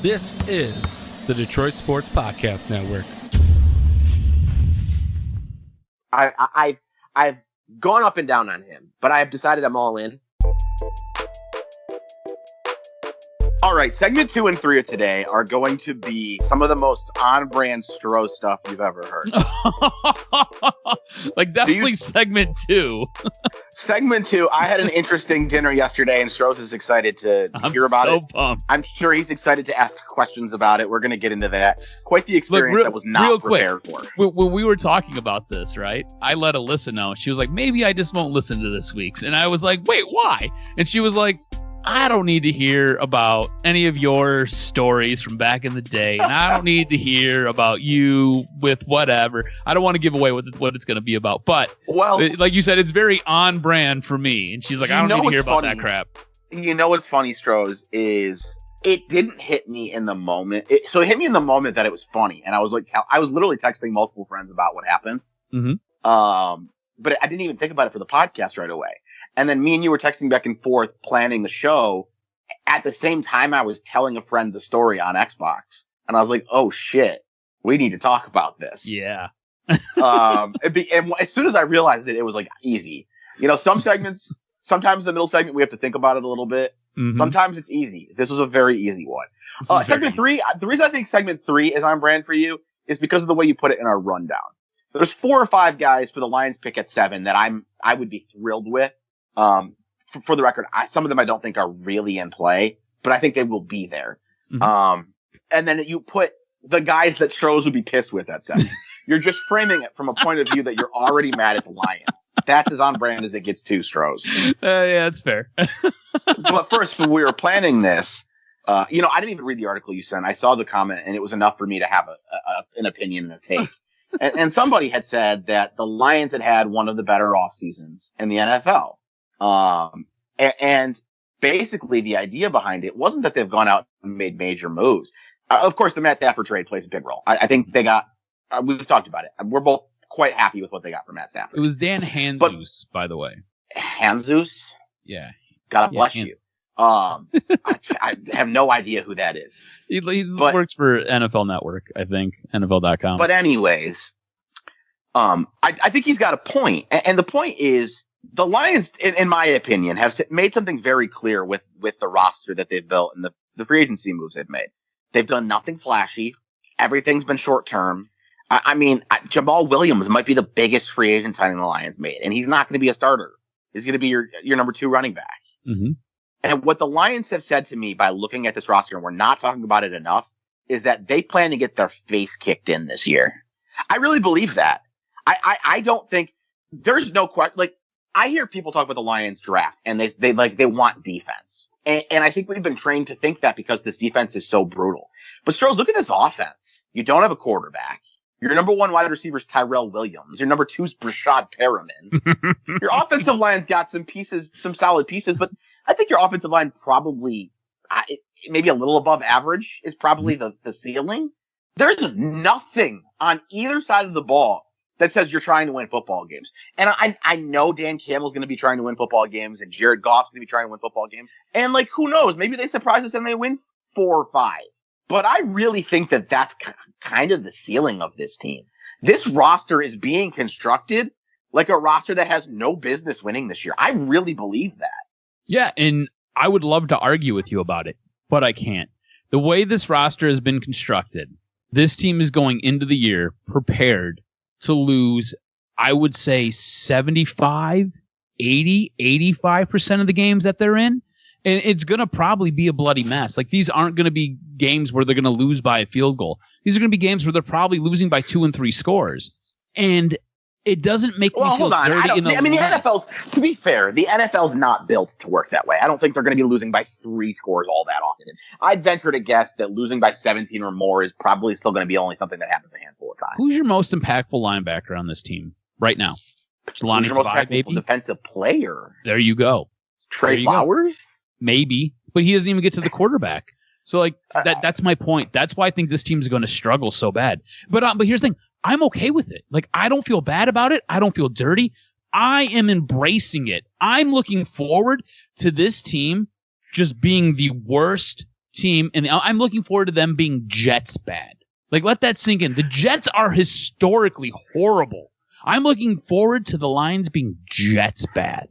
This is the Detroit Sports Podcast Network. I've gone up and down on him, but I have decided I'm all in. All right, segment 2 and 3 of today are going to be some of the most on-brand Stroz stuff you've ever heard. Like, definitely segment 2. Segment 2, I had an interesting dinner yesterday, and Stroz is excited to hear about it. Pumped. I'm sure he's excited to ask questions about it. We're going to get into that. Quite the experience that was not prepared for. When we were talking about this, right, I let Alyssa know. She was like, maybe I just won't listen to this week's. And I was like, wait, why? And she was like, I don't need to hear about any of your stories from back in the day, and I don't need to hear about you with whatever. I don't want to give away what it's going to be about. But, like you said, it's very on brand for me. And she's like, I don't need to hear about that crap. You know what's funny, Stroz, is it didn't hit me in the moment. So it hit me in the moment that it was funny. And I was like, I was literally texting multiple friends about what happened. Mm-hmm. But I didn't even think about it for the podcast right away. And then me and you were texting back and forth, planning the show. At the same time, I was telling a friend the story on Xbox. And I was like, oh, shit, we need to talk about this. Yeah. And as soon as I realized it was like easy. You know, some segments, sometimes the middle segment, we have to think about it a little bit. Mm-hmm. Sometimes it's easy. This was a very easy one. Segment 3, the reason I think segment 3 is on brand for you is because of the way you put it in our rundown. There's 4 or 5 guys for the Lions pick at 7 that I would be thrilled with. For the record, some of them I don't think are really in play, but I think they will be there. Mm-hmm. And then you put the guys that Stroz would be pissed with at 7. You're just framing it from a point of view that you're already mad at the Lions. That's as on brand as it gets too, Stroz. Yeah, that's fair. But first, when we were planning this, I didn't even read the article you sent. I saw the comment, and it was enough for me to have an opinion and a take. and somebody had said that the Lions had one of the better off seasons in the NFL. And basically the idea behind it wasn't that they've gone out and made major moves. Of course, the Matt Stafford trade plays a big role. I think they got, we've talked about it. We're both quite happy with what they got from Matt Stafford. It was Dan Hanzus, by the way. Hanzus? Yeah. God bless you. I have no idea who that is. He works for NFL Network, I think, NFL.com. But anyways, I think he's got a point. And the point is, the Lions, in my opinion, have made something very clear with the roster that they've built and the free agency moves they've made. They've done nothing flashy. Everything's been short term. I mean, Jamal Williams might be the biggest free agent signing the Lions made, and he's not going to be a starter. He's going to be your number 2 running back. Mm-hmm. And what the Lions have said to me by looking at this roster, and we're not talking about it enough, is that they plan to get their face kicked in this year. I really believe that. I don't think there's no question. Like, I hear people talk about the Lions draft and they want defense. And I think we've been trained to think that because this defense is so brutal. But Stroz, look at this offense. You don't have a quarterback. Your number 1 wide receiver is Tyrell Williams. Your number 2 is Brashad Perriman. Your offensive line's got some solid pieces, but I think your offensive line probably, maybe a little above average is probably the ceiling. There's nothing on either side of the ball that says you're trying to win football games. And I know Dan Campbell's going to be trying to win football games and Jared Goff's going to be trying to win football games. And like, who knows? Maybe they surprise us and they win 4 or 5. But I really think that that's kind of the ceiling of this team. This roster is being constructed like a roster that has no business winning this year. I really believe that. Yeah, and I would love to argue with you about it, but I can't. The way this roster has been constructed, this team is going into the year prepared to lose, I would say 75, 80, 85% of the games that they're in. And it's going to probably be a bloody mess. Like, these aren't going to be games where they're going to lose by a field goal. These are going to be games where they're probably losing by 2 and 3 scores. And it doesn't make me feel dirty in the NFL, to be fair, the NFL's not built to work that way. I don't think they're going to be losing by 3 scores all that often. I'd venture to guess that losing by 17 or more is probably still going to be only something that happens a handful of times. Who's your most impactful linebacker on this team right now? Jelani Tavai, maybe? Defensive player. There you go. Trey Flowers? Maybe, but he doesn't even get to the quarterback. So, like, that's my point. That's why I think this team's going to struggle so bad. But here's the thing. I'm okay with it. Like, I don't feel bad about it. I don't feel dirty. I am embracing it. I'm looking forward to this team just being the worst team, and I'm looking forward to them being Jets bad. Like, let that sink in. The Jets are historically horrible. I'm looking forward to the Lions being Jets bad.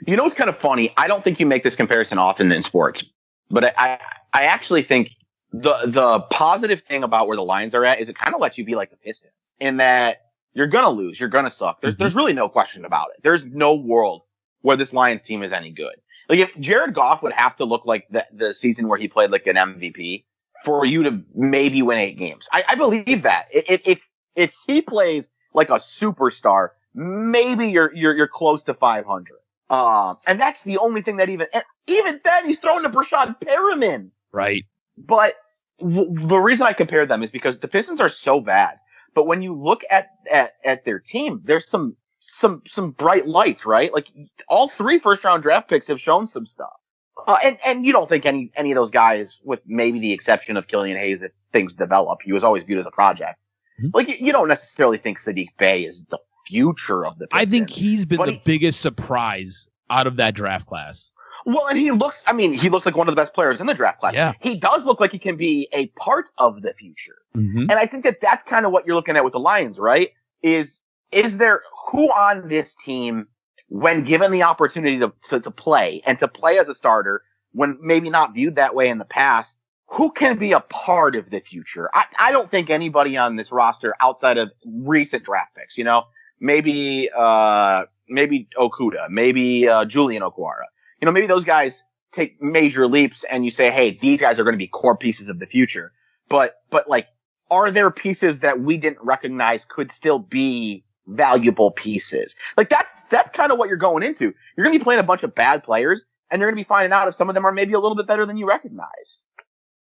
You know what's kind of funny? I don't think you make this comparison often in sports, but I actually think the positive thing about where the Lions are at is it kind of lets you be like the Pistons in that you're going to lose. You're going to suck. There's really no question about it. There's no world where this Lions team is any good. Like if Jared Goff would have to look like the season where he played like an MVP for you to maybe win 8 games. I believe that. If he plays like a superstar, maybe you're close to 500. And that's the only thing that even then he's throwing to Brashad Perriman. Right. But the reason I compare them is because the Pistons are so bad. But when you look at their team, there's some bright lights, right? Like all 3 first-round draft picks have shown some stuff. And you don't think any of those guys, with maybe the exception of Killian Hayes, if things develop, he was always viewed as a project. Mm-hmm. Like you don't necessarily think Sadiq Bey is the future of the Pistons. I think he's been the biggest surprise out of that draft class. Well, and he looks like one of the best players in the draft class. Yeah. He does look like he can be a part of the future. Mm-hmm. And I think that's kind of what you're looking at with the Lions, right? Is there who on this team, when given the opportunity to play and to play as a starter, when maybe not viewed that way in the past, who can be a part of the future? I don't think anybody on this roster outside of recent draft picks, maybe Okuda, maybe Julian Okwara. Maybe those guys take major leaps and you say, hey, these guys are going to be core pieces of the future. But like, are there pieces that we didn't recognize could still be valuable pieces? Like that's kind of what you're going into. You're going to be playing a bunch of bad players and you're going to be finding out if some of them are maybe a little bit better than you recognize.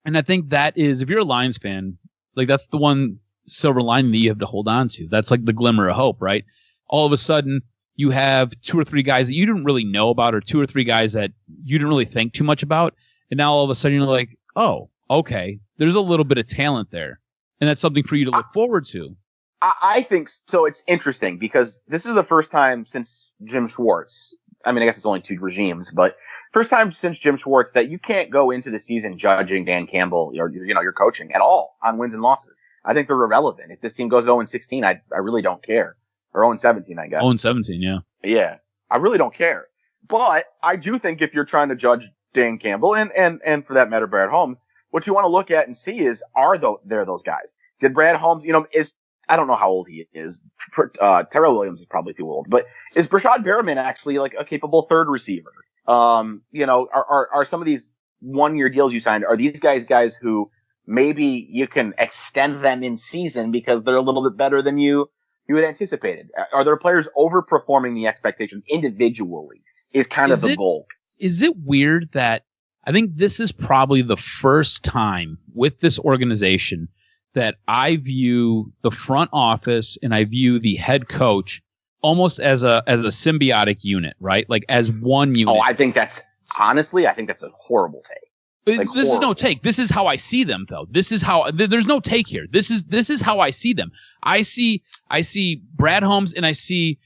And I think that is, if you're a Lions fan, like that's the one silver lining that you have to hold on to. That's like the glimmer of hope, right? All of a sudden, you have 2 or 3 guys that you didn't really know about, or 2 or 3 guys that you didn't really think too much about. And now all of a sudden you're like, oh, okay, there's a little bit of talent there. And that's something for you to look forward to. I think so. It's interesting because this is the first time since Jim Schwartz. I mean, I guess it's only 2 regimes, but first time since Jim Schwartz that you can't go into the season judging Dan Campbell or, your coaching at all on wins and losses. I think they're irrelevant. If this team goes 0-16, I really don't care. Or 0-17, I guess. 0-17, yeah. Yeah. I really don't care. But I do think if you're trying to judge Dan Campbell and for that matter, Brad Holmes, what you want to look at and see is, there those guys? Did Brad Holmes, I don't know how old he is. Terrell Williams is probably too old, but is Brashad Perriman actually like a capable third receiver? Are some of these 1-year deals you signed, are these guys who maybe you can extend them in season because they're a little bit better than you had anticipated? Are there players overperforming the expectation individually is kind of the goal. Is it weird that I think this is probably the first time with this organization that I view the front office and I view the head coach almost as a symbiotic unit, right? Like as one unit. Oh, I think that's a horrible take. Like this is no take. This is how I see them, though. This is how there's no take here. This is how I see them. I see Brad Holmes and I see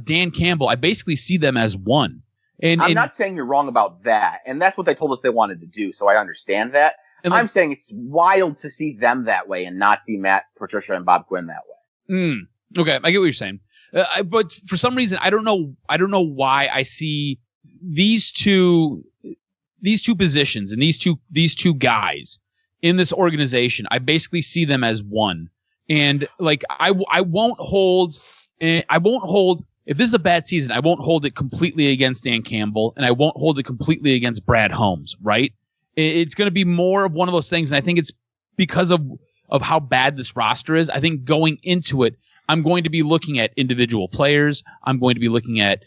Dan Campbell. I basically see them as one. And I'm not saying you're wrong about that, and that's what they told us they wanted to do. So I understand that. And I'm saying it's wild to see them that way and not see Matt Patricia and Bob Quinn that way. Okay, I get what you're saying. But for some reason, I don't know why I see these two positions and these two guys in this organization. I basically see them as one. And like I won't hold if this is a bad season, I won't hold it completely against Dan Campbell and I won't hold it completely against Brad Holmes, right? It's going to be more of one of those things, and I think it's because of how bad this roster is. I think going into it, I'm going to be looking at individual players. I'm going to be looking at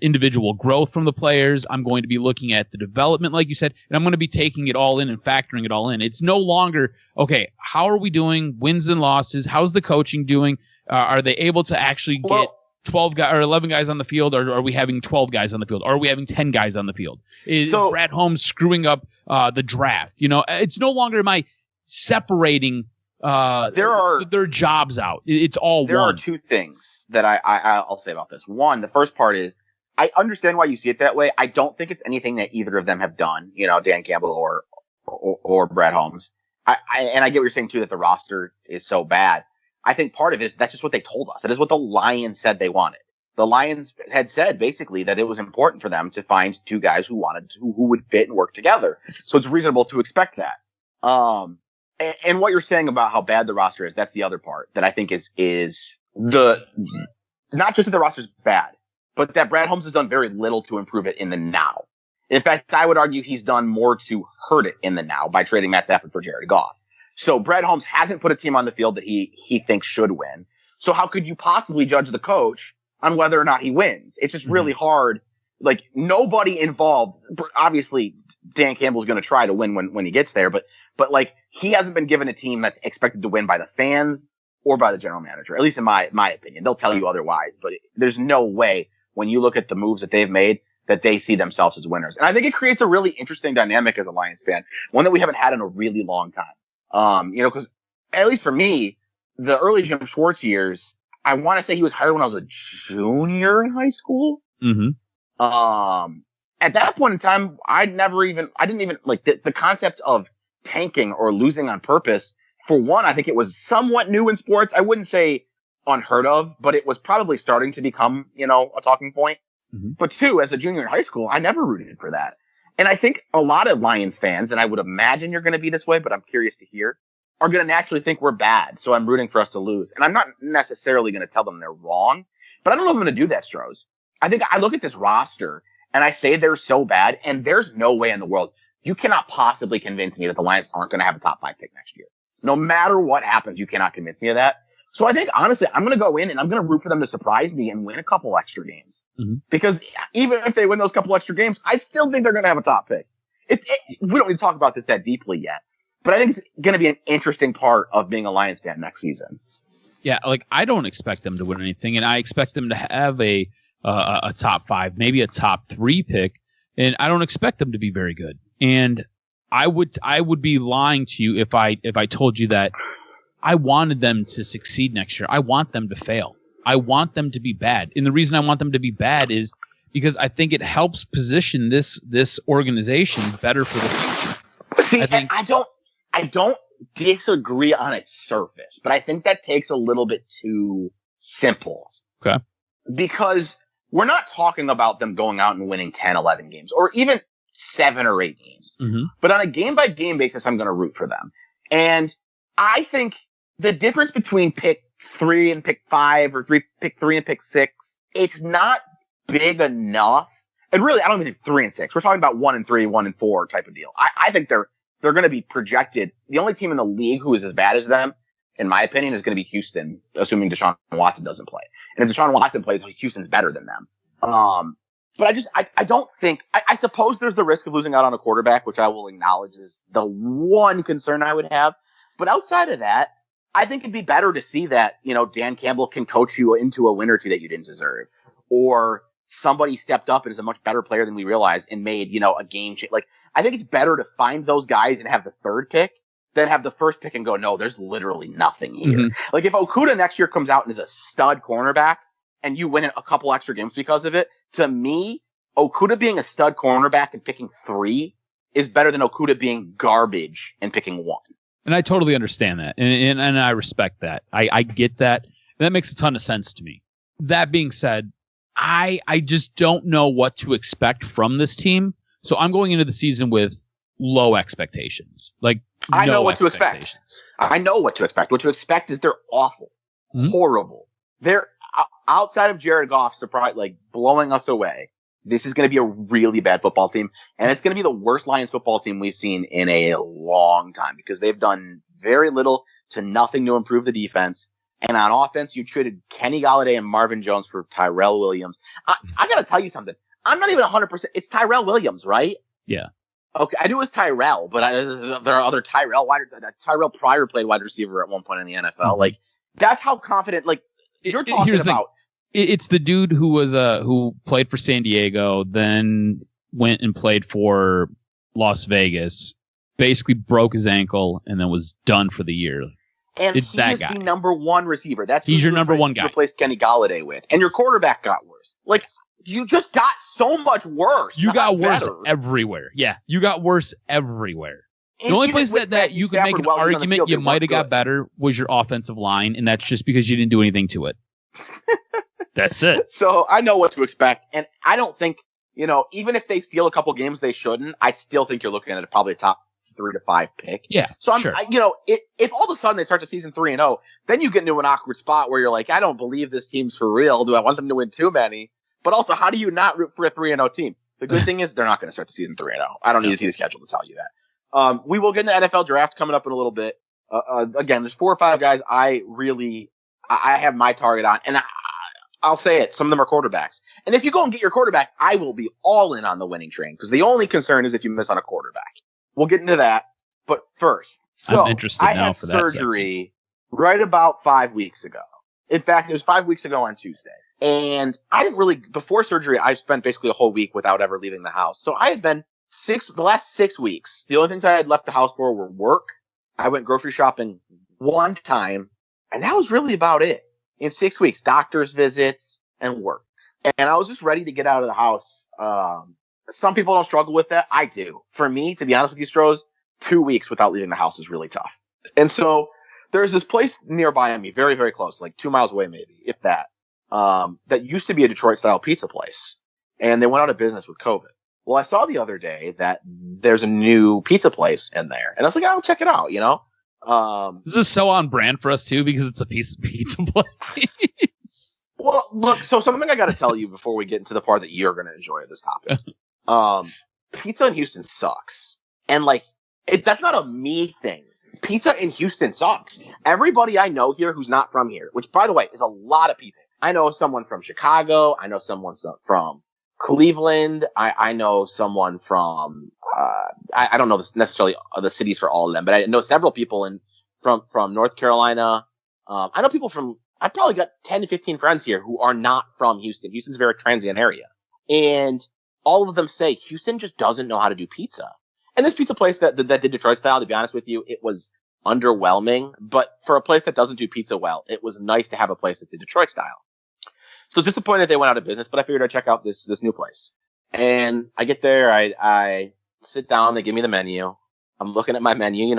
individual growth from the players. I'm going to be looking at the development, like you said, and I'm going to be taking it all in and factoring it all in. It's no longer, okay, how are we doing? Wins and losses. How's the coaching doing? Are they able to actually get 12 guys or 11 guys on the field, or are we having 12 guys on the field? Or are we having 10 guys on the field? Is Brad Holmes screwing up the draft? It's no longer am I separating their jobs out. It's all there one. There are 2 things that I'll say about this. One, the first part is I understand why you see it that way. I don't think it's anything that either of them have done, Dan Campbell or Brett Holmes. And I get what you're saying too, that the roster is so bad. I think part of it is that's just what they told us. That is what the Lions said they wanted. The Lions had said basically that it was important for them to find two guys who would fit and work together. So it's reasonable to expect that. And what you're saying about how bad the roster is, that's the other part that I think is not just that the roster's bad, but that Brad Holmes has done very little to improve it in the now. In fact, I would argue he's done more to hurt it in the now by trading Matt Stafford for Jared Goff. So Brad Holmes hasn't put a team on the field that he thinks should win. So how could you possibly judge the coach on whether or not he wins? It's just really hard. Like, nobody involved, obviously Dan Campbell's going to try to win when he gets there, but like, he hasn't been given a team that's expected to win by the fans or by the general manager, at least in my opinion. They'll tell you otherwise, but there's no way when you look at the moves that they've made that they see themselves as winners. And I think it creates a really interesting dynamic as a Lions fan, one that we haven't had in a really long time. Cause at least for me, the early Jim Schwartz years, I want to say he was hired when I was a junior in high school. Mm-hmm. At that point in time, I didn't even like the concept of tanking or losing on purpose. For one, I think it was somewhat new in sports. I wouldn't say unheard of, but it was probably starting to become, a talking point. Mm-hmm. But two, as a junior in high school, I never rooted for that. And I think a lot of Lions fans, and I would imagine you're going to be this way, but I'm curious to hear, are going to naturally think we're bad. So I'm rooting for us to lose. And I'm not necessarily going to tell them they're wrong, but I don't know if I'm going to do that, Stroz. I think I look at this roster and I say they're so bad, and there's no way in the world you cannot possibly convince me that the Lions aren't going to have a top 5 pick next year. No matter what happens, you cannot convince me of that. So I think, honestly, I'm going to go in and I'm going to root for them to surprise me and win a couple extra games. Mm-hmm. Because even if they win those couple extra games, I still think they're going to have a top pick. We don't need to talk about this that deeply yet, but I think it's going to be an interesting part of being a Lions fan next season. Yeah, like, I don't expect them to win anything, and I expect them to have a top 5, maybe a top 3 pick, and I don't expect them to be very good. And I would be lying to you if I told you that I wanted them to succeed next year. I want them to fail. I want them to be bad. And the reason I want them to be bad is because I think it helps position this organization better for the future. See, I don't disagree on its surface, but I think that takes a little bit too simple. Okay. Because we're not talking about them going out and winning 10, 11 games, or even 7 or 8 games. Mm-hmm. But on a game-by-game basis, I'm going to root for them. And I think the difference between pick 3 and pick 5, or pick 3 and pick 6, it's not big enough. And really, I don't even think 3 and 6. We're talking about 1 and 3, 1 and 4 type of deal. I think they're going to be projected. The only team in the league who is as bad as them, in my opinion, is going to be Houston, assuming Deshaun Watson doesn't play. And if Deshaun Watson plays, Houston's better than them. But I don't think, I suppose there's the risk of losing out on a quarterback, which I will acknowledge is the one concern I would have. But outside of that, I think it'd be better to see that, Dan Campbell can coach you into a win or two that you didn't deserve. Or somebody stepped up and is a much better player than we realized and made, a game change. Like, I think it's better to find those guys and have the 3rd pick than have the 1st pick and go, no, there's literally nothing here. Mm-hmm. Like, if Okudah next year comes out and is a stud cornerback and you win a couple extra games because of it, to me, Okudah being a stud cornerback and picking 3 is better than Okudah being garbage and picking 1. And I totally understand that. And I respect that. I get that. That makes a ton of sense to me. That being said, I just don't know what to expect from this team. So I'm going into the season with low expectations. Like, I know what to expect. I know what to expect. What to expect is they're awful. Mm-hmm. Horrible. They're outside of Jared Goff, blowing us away. This is going to be a really bad football team, and it's going to be the worst Lions football team we've seen in a long time because they've done very little to nothing to improve the defense. And on offense, you traded Kenny Golladay and Marvin Jones for Tyrell Williams. I got to tell you something. I'm not even 100%. It's Tyrell Williams, right? Yeah. Okay, I knew it was Tyrell, but there are other Tyrell. Tyrell Pryor played wide receiver at one point in the NFL. Mm-hmm. Like, that's how confident. Like, you're talking about. It's the dude who was who played for San Diego, then went and played for Las Vegas, basically broke his ankle, and then was done for the year. And he's the number 1 receiver. He's your number 1 guy. Replaced Kenny Galladay with, and your quarterback got worse. Like, you just got so much worse. You got worse everywhere. Yeah, you got worse everywhere. The only place that you could make an argument you might have got better was your offensive line, and that's just because you didn't do anything to it. That's it. So I know what to expect, and I don't think, even if they steal a couple games they shouldn't, I still think you're looking at probably a top 3 to 5 pick. Yeah. So sure. If all of a sudden they start the season 3-0, then you get into an awkward spot where you're like, I don't believe this team's for real. Do I want them to win too many? But also, how do you not root for a 3-0 team? The good thing is they're not going to start the season 3-0. I don't need to see the schedule to tell you that. We will get into NFL draft coming up in a little bit. Again, there's 4 or 5 guys I have my target on, and I'll say it. Some of them are quarterbacks. And if you go and get your quarterback, I will be all in on the winning train, because the only concern is if you miss on a quarterback. We'll get into that. But first, I'm interested I now had for that surgery right about 5 weeks ago. In fact, it was 5 weeks ago on Tuesday. And I didn't really, before surgery, I spent basically a whole week without ever leaving the house. So I had been the last 6 weeks, the only things I had left the house for were work. I went grocery shopping one time, and that was really about it. In 6 weeks, doctor's visits and work. And I was just ready to get out of the house. Some people don't struggle with that. I do. For me, to be honest with you, Stroz, 2 weeks without leaving the house is really tough. And so there's this place nearby me, very, very close, like 2 miles away maybe, if that, that used to be a Detroit-style pizza place. And they went out of business with COVID. Well, I saw the other day that there's a new pizza place in there. And I was like, I'll check it out, This is so on brand for us, too, because it's a piece of pizza place. Well, look, so something I got to tell you before we get into the part that you're going to enjoy of this topic. Pizza in Houston sucks. And, that's not a me thing. Pizza in Houston sucks. Everybody I know here who's not from here, which, by the way, is a lot of people. I know someone from Chicago. I know someone from Cleveland. I know someone from, I don't know necessarily the cities for all of them, but I know several people from North Carolina. I know people I've probably got 10 to 15 friends here who are not from Houston. Houston's a very transient area. And all of them say Houston just doesn't know how to do pizza. And this pizza place that did Detroit style, to be honest with you, it was underwhelming. But for a place that doesn't do pizza well, it was nice to have a place that did Detroit style. So disappointed they went out of business, but I figured I'd check out this new place. And I get there, I sit down, they give me the menu. I'm looking at my menu,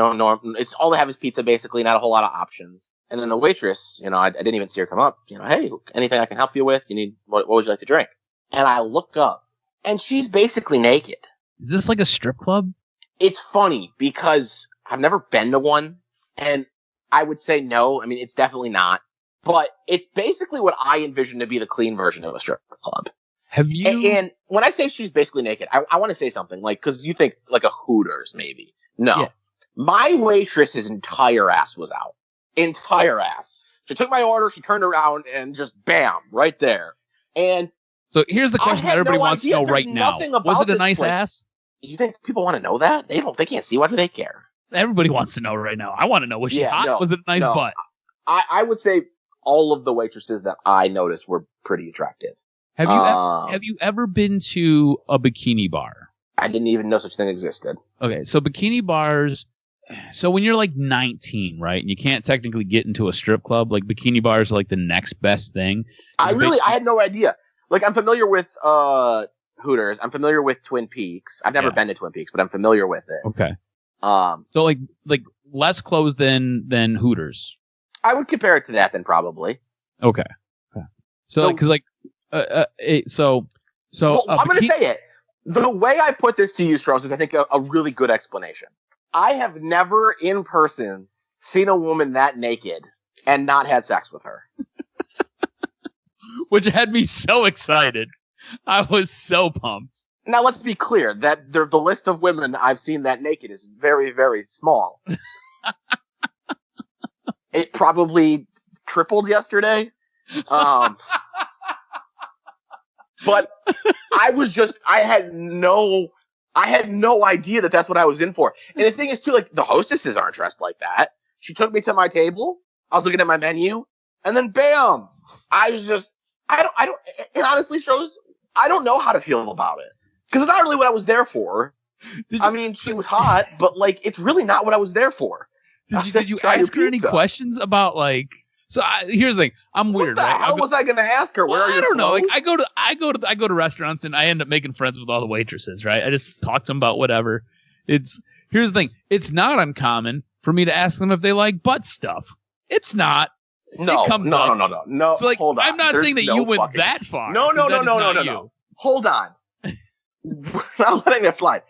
it's all they have is pizza basically, not a whole lot of options. And then the waitress, I didn't even see her come up, hey, anything I can help you with? What would you like to drink? And I look up, and she's basically naked. Is this like a strip club? It's funny because I've never been to one, and I would say no. I mean, it's definitely not. But it's basically what I envision to be the clean version of a strip club. Have you? And when I say she's basically naked, I want to say something because you think like a Hooters maybe. No. Yeah. My waitress's entire ass was out. Entire ass. She took my order, she turned around, and just bam, right there. And so here's the question that everybody wants to know right now. Was it a nice ass? You think people want to know that? They can't see. Why do they care? Everybody wants to know right now. I want to know. Was she hot? No, was it a nice butt? I would say all of the waitresses that I noticed were pretty attractive. Have you ever been to a bikini bar? I didn't even know such thing existed. Okay, so bikini bars. So when you're like 19, right, and you can't technically get into a strip club, like bikini bars are like the next best thing. I had no idea. Like I'm familiar with Hooters. I'm familiar with Twin Peaks. I've never been to Twin Peaks, but I'm familiar with it. Okay. So like less clothes than Hooters. I would compare it to that then probably. Okay. So because well, I'm going to say it. The way I put this to you, Stroz, is I think a really good explanation. I have never in person seen a woman that naked and not had sex with her. Which had me so excited. I was so pumped. Now, let's be clear that the list of women I've seen that naked is very, very small. It probably tripled yesterday. But I had no idea that that's what I was in for. And the thing is too, like the hostesses aren't dressed like that. She took me to my table. I was looking at my menu and then bam, I don't, and honestly, Stroz, I don't know how to feel about it because it's not really what I was there for. She was hot, but like, it's really not what I was there for. Did you ask her any questions about like? So here's the thing. I'm weird, right? How was I going to ask her? Where are you? I don't know. Like I go to restaurants and I end up making friends with all the waitresses, right? I just talk to them about whatever. Here's the thing. It's not uncommon for me to ask them if they like butt stuff. It's not. No. So like, hold on. I'm not saying that you went that far. No. Hold on. We're not letting that slide.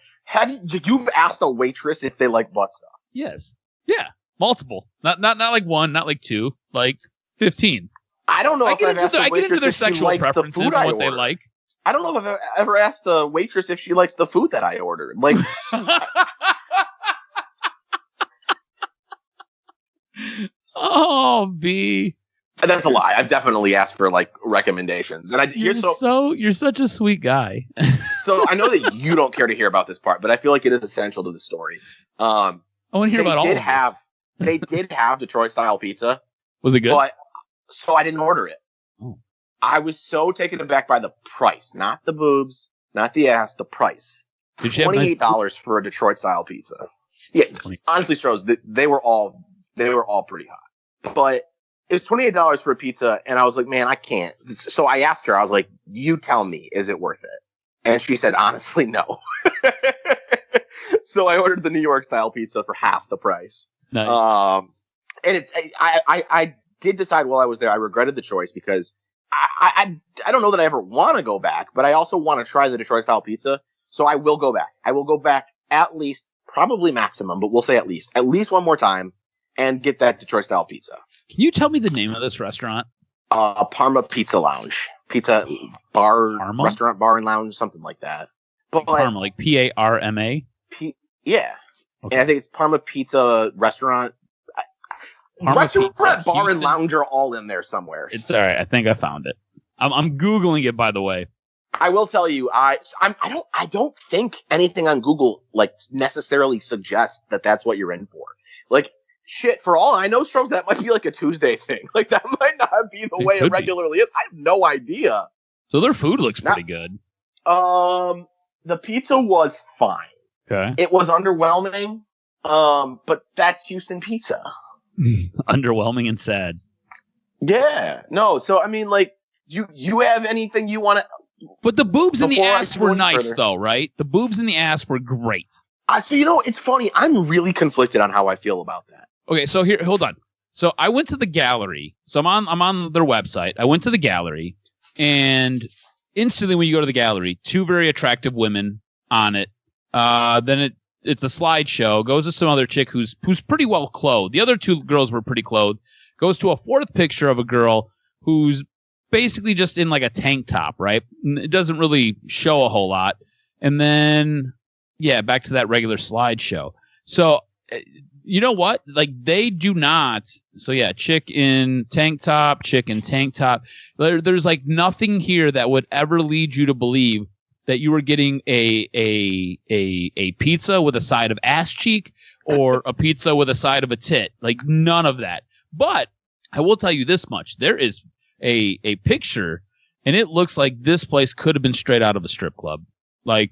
You've asked a waitress if they like butt stuff? Yes. Yeah. Multiple. Not like one, not like two, like 15. I don't know if I've asked a I get into waitress their if she sexual likes the preferences food and I what they order. like. I don't know if I've ever asked the waitress if she likes the food that I ordered. Like, oh, B. that's a lie. I've definitely asked for like recommendations, and you're such a sweet guy. So I know that you don't care to hear about this part, but I feel like it is essential to the story. I want to hear about all of this. They did have Detroit style pizza. Was it good? So I didn't order it. Oh. I was so taken aback by the price, not the boobs, not the ass, the price. Did you have $28 for a Detroit style pizza. Yeah, honestly, Stroz, they were all pretty hot. But it was $28 for a pizza, and I was like, man, I can't. So I asked her, I was like, you tell me, is it worth it? And she said, honestly, no. So I ordered the New York style pizza for half the price. Nice. And I did decide while I was there, I regretted the choice because I don't know that I ever want to go back, but I also want to try the Detroit style pizza. So I will go back. I will go back at least, probably maximum, but we'll say at least one more time and get that Detroit style pizza. Can you tell me the name of this restaurant? Parma Pizza Lounge. Pizza bar, Parma? Restaurant, bar and lounge, something like that. But Parma, like Parma? Yeah. Okay. And I think it's Parma Pizza Restaurant. Parma Restaurant, Pizza, bar Houston? and lounge are all in there somewhere. It's all right. I think I found it. I'm Googling it, by the way. I will tell you, I don't think anything on Google like necessarily suggests that that's what you're in for. Like, shit, for all I know, Stroz, that might be like a Tuesday thing. Like, that might not be the way it regularly is. I have no idea. So their food looks pretty good. The pizza was fine. Okay. It was underwhelming. But that's Houston pizza. Underwhelming and sad. Yeah. No, so I mean, like, you have anything you want to... But the boobs in the ass were nice, though, right? The boobs in the ass were great. So, it's funny. I'm really conflicted on how I feel about that. Okay, so here, hold on. So I went to the gallery. So I'm on their website. I went to the gallery, and instantly when you go to the gallery, two very attractive women on it. Then it's a slideshow. Goes to some other chick who's pretty well clothed. The other two girls were pretty clothed. Goes to a fourth picture of a girl who's basically just in like a tank top, right? It doesn't really show a whole lot. And then, yeah, back to that regular slideshow. So, you know what? Like, they do not. So, yeah, chick in tank top. There's like nothing here that would ever lead you to believe that you were getting a pizza with a side of ass cheek or a pizza with a side of a tit. Like, none of that. But I will tell you this much. There is a picture, and it looks like this place could have been straight out of a strip club. Like,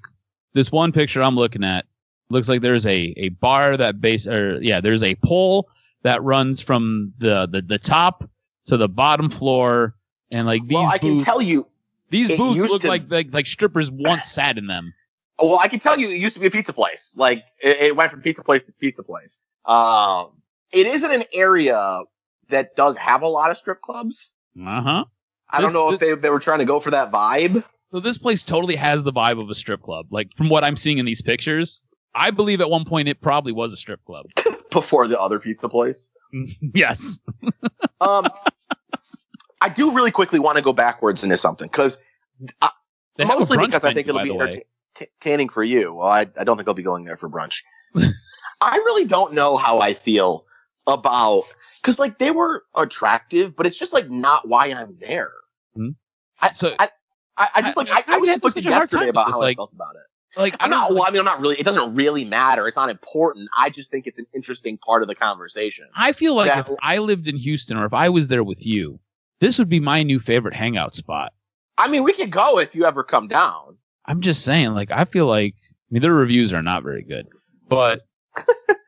this one picture I'm looking at looks like there's a bar there's a pole that runs from the top to the bottom floor, and like these I can tell you, these booths look like strippers once sat in them. Well, I can tell you, it used to be a pizza place. Like, it went from pizza place to pizza place. It is in an area that does have a lot of strip clubs. Uh-huh. I don't know if they were trying to go for that vibe. So this place totally has the vibe of a strip club. Like, from what I'm seeing in these pictures, I believe at one point it probably was a strip club. Before the other pizza place? Yes. I do really quickly want to go backwards into something, because mostly because I think it'll be entertaining for you. Well, I don't think I'll be going there for brunch. I really don't know how I feel about... Because, like, they were attractive, but it's just, like, not why I'm there. Mm-hmm. I was thinking yesterday about how I felt about it. Like, I'm not really, it doesn't really matter. It's not important. I just think it's an interesting part of the conversation. I feel like if I lived in Houston, or if I was there with you, this would be my new favorite hangout spot. I mean, we could go if you ever come down. I'm just saying, like, I feel like, their reviews are not very good, but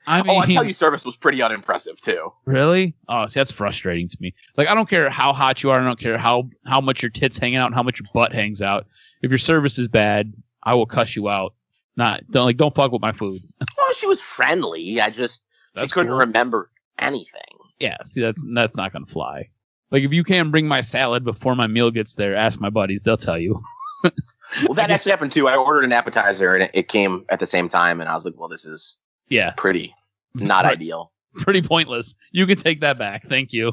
I mean, I tell you, service was pretty unimpressive too. Really? Oh, see, that's frustrating to me. Like, I don't care how hot you are. I don't care how much your tits hang out and how much your butt hangs out. If your service is bad, I will cuss you out. Don't fuck with my food. Well, she was friendly. She couldn't remember anything. Yeah, see, that's not gonna fly. Like, if you can't bring my salad before my meal gets there, ask my buddies; they'll tell you. Well, that actually happened too. I ordered an appetizer and it came at the same time, and I was like, "Well, this is pretty not ideal, pretty pointless." You can take that back. Thank you.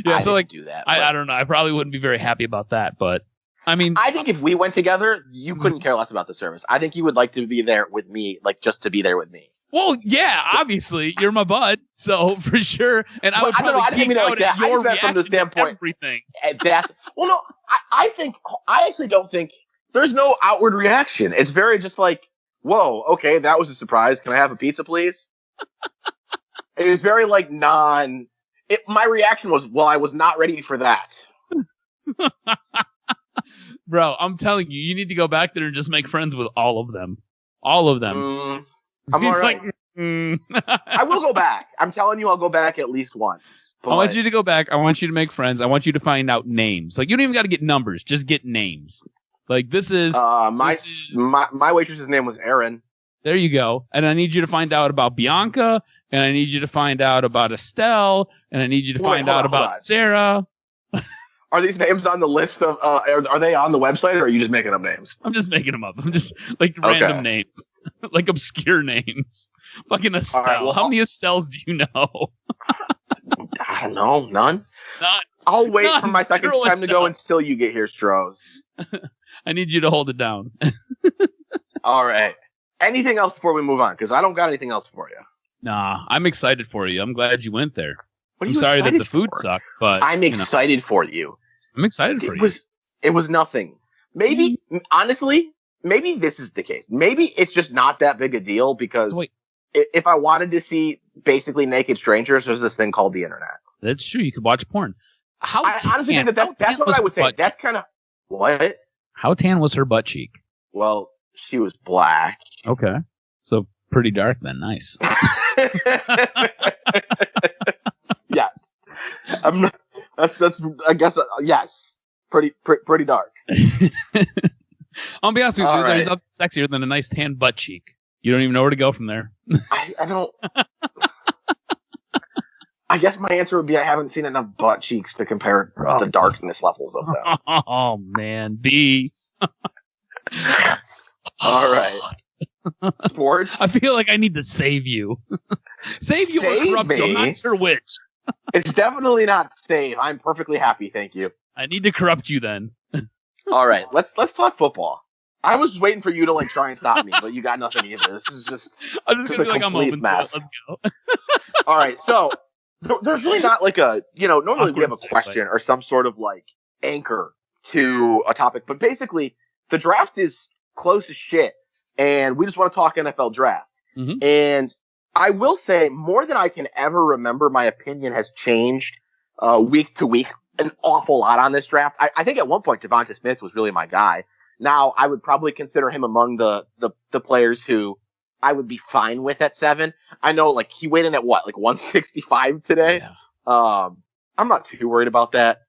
Yeah, so like, do that. I don't know. I probably wouldn't be very happy about that, but I mean, I think if we went together, you couldn't care less about the service. I think you would like to be there with me, like just to be there with me. Well, yeah, obviously you're my bud, so for sure. And I would probably geek out at your reaction from the standpoint. Everything. I actually don't think there's no outward reaction. It's very just like, whoa, okay, that was a surprise. Can I have a pizza, please? It was very like my reaction was, well, I was not ready for that. Bro, I'm telling you, you need to go back there and just make friends with all of them. All of them. I'm all right. I will go back. I'm telling you, I'll go back at least once. I want you to go back. I want you to make friends. I want you to find out names. Like, you don't even got to get numbers. Just get names. Like, this is... my waitress's name was Erin. There you go. And I need you to find out about Bianca, and I need you to find out about Estelle, and I need you to find out about Sarah. Are these names on the list of... are they on the website, or are you just making up names? I'm just making them up. I'm just, like, random names. Like, obscure names. Fucking Estelle. Right, well, how many Estelles do you know? I don't know. None? I'll wait for my second time to go until you get here, Stroz. I need you to hold it down. All right. Anything else before we move on? Because I don't got anything else for you. Nah, I'm excited for you. I'm glad you went there. I'm sorry that the food sucked, but I'm excited for you. I'm excited for you. It was nothing. Maybe, honestly, maybe this is the case. Maybe it's just not that big a deal because if I wanted to see basically naked strangers, there's this thing called the internet. That's true. You could watch porn. I honestly think that's what I would say. That's kind of what? How tan was her butt cheek? Well, she was black. Okay, so pretty dark then. Nice. Yes, I'm not. That's. I guess. Yes, pretty dark. I'll be honest with you. There's nothing sexier than a nice tan butt cheek. You don't even know where to go from there. I don't. I guess my answer would be I haven't seen enough butt cheeks to compare the darkness levels of them. Oh man, B. All right. Sports. I feel like I need to save you. Save you or corrupt you. I'm not sure which. It's definitely not save. I'm perfectly happy, thank you. I need to corrupt you then. All right, let's talk football. I was waiting for you to try and stop me, but you got nothing either. This is just I'm just gonna be like I'm open mess. Let's go. All right, so there's really not like a normally we have a question or some sort of anchor to a topic, but basically the draft is close as shit, and we just want to talk NFL draft. Mm-hmm. And I will say, more than I can ever remember, my opinion has changed week to week an awful lot on this draft. I think at one point Devonta Smith was really my guy. Now I would probably consider him among the players who I would be fine with at 7. I know he weighed in at 165 today. Yeah. I'm not too worried about that.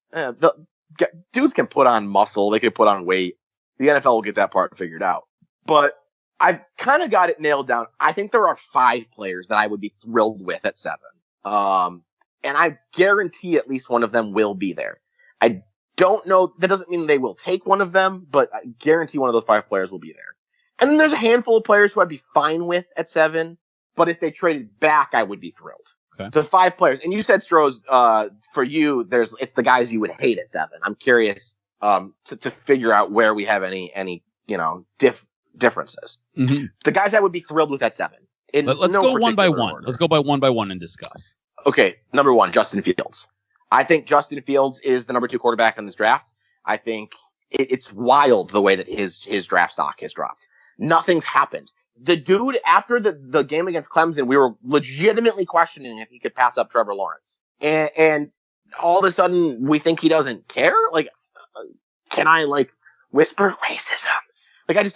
Dudes can put on muscle. They can put on weight. The NFL will get that part figured out. But I've kind of got it nailed down. I think there are 5 players that I would be thrilled with at 7. And I guarantee at least one of them will be there. I don't know. That doesn't mean they will take one of them, but I guarantee one of those 5 players will be there. And then there's a handful of players who I'd be fine with at 7, but if they traded back, I would be thrilled. Okay. The 5 players, and you said Stroz, for you, it's the guys you would hate at 7. I'm curious, to figure out where we have any differences. Mm-hmm. The guys I would be thrilled with at 7. Let's go one by one. Order. Let's go by one and discuss. Okay, number 1, Justin Fields. I think Justin Fields is the number 2 quarterback in this draft. I think it's wild the way that his draft stock has dropped. Nothing's happened. The dude, after the game against Clemson, we were legitimately questioning if he could pass up Trevor Lawrence. And all of a sudden, we think he doesn't care? Can I, whisper racism?